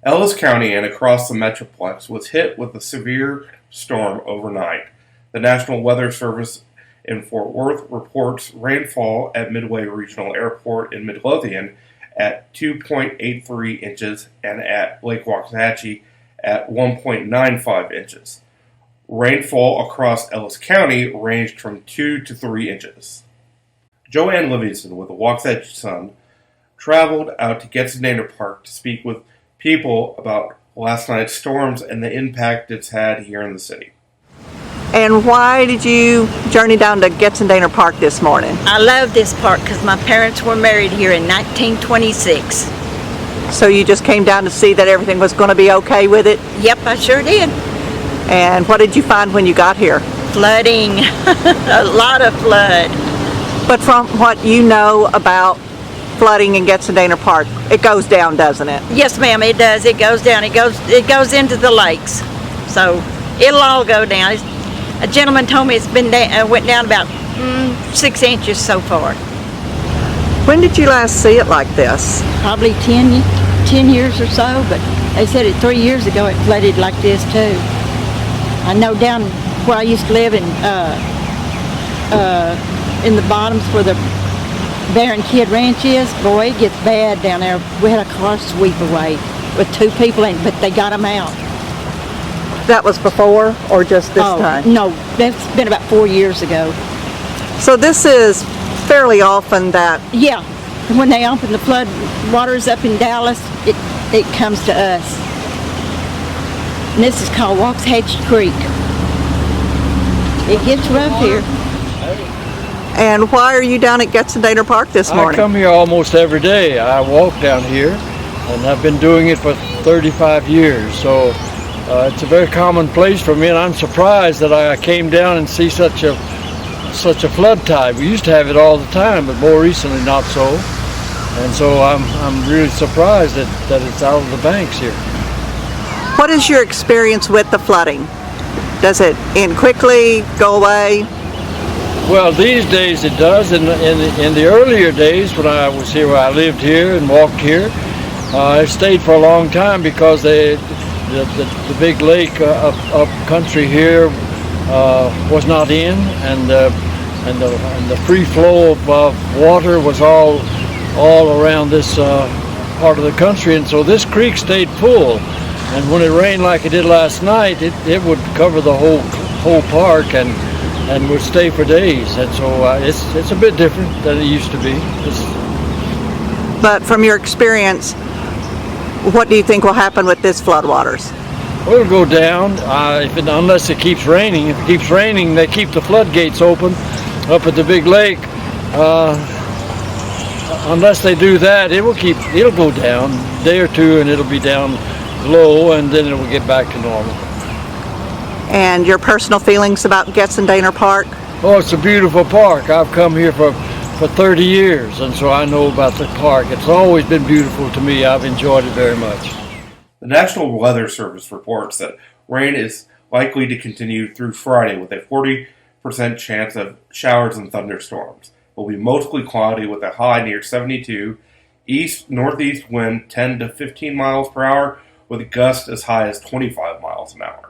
Ellis County and across the Metroplex was hit with a severe storm overnight. The National Weather Service in Fort Worth reports rainfall at Midway Regional Airport in Midlothian at 2.83 inches and at Lake Waxahachie at 1.95 inches. Rainfall across Ellis County ranged from 2 to 3 inches. Joanne Livingston with the Waxahachie Sun traveled out to Getzendaner Park to speak with people about last night's storms and the impact it's had here in the city. And why did you journey down to Getzendaner Park this morning? I love this park because my parents were married here in 1926. So you just came down to see that everything was going to be okay with it? Yep, I sure did. And what did you find when you got here? Flooding, a lot of flood. But from what you know about flooding in Getzendaner Park, it goes down, doesn't it? Yes, ma'am, it does. It goes down. It goes into the lakes. So it'll all go down. A gentleman told me it's been went down about 6 inches so far. When did you last see it like this? Probably 10 years or so, but they said it 3 years ago it flooded like this too. I know down where I used to live in the bottoms where the Bear and Kid Ranch is, boy, it gets bad down there. We had a car sweep away with 2 people in it, but they got them out. That was before or just this time? No, that's been about 4 years ago. So this is fairly often that... Yeah, when they open the flood waters up in Dallas, it comes to us. And this is called Waxahachie Creek. It gets rough here. And why are you down at Getzendaner Park this morning? I come here almost every day. I walk down here, and I've been doing it for 35 years. So it's a very common place for me, and I'm surprised that I came down and see such a flood tide. We used to have it all the time, but more recently not so. And so I'm really surprised that it's out of the banks here. What is your experience with the flooding? Does it end quickly, go away? Well, these days it does. In the earlier days when I was here, where I lived here and walked here, I stayed for a long time because the big lake up country here was not in, and the free flow of water was all around this part of the country, and so this creek stayed full. And when it rained like it did last night, it would cover the whole park and would stay for days. And so it's a bit different than it used to be. But from your experience, what do you think will happen with this floodwaters? Well, it'll go down unless it keeps raining. If it keeps raining, they keep the floodgates open up at the big lake. Unless they do that, it'll go down a day or two, and it'll be down low, and then it will get back to normal. And your personal feelings about Getzendaner Park? Oh, it's a beautiful park. I've come here for 30 years, and so I know about the park. It's always been beautiful to me. I've enjoyed it very much. The National Weather Service reports that rain is likely to continue through Friday with a 40% chance of showers and thunderstorms. It will be mostly cloudy with a high near 72, east-northeast wind 10 to 15 miles per hour with gusts as high as 25 miles an hour.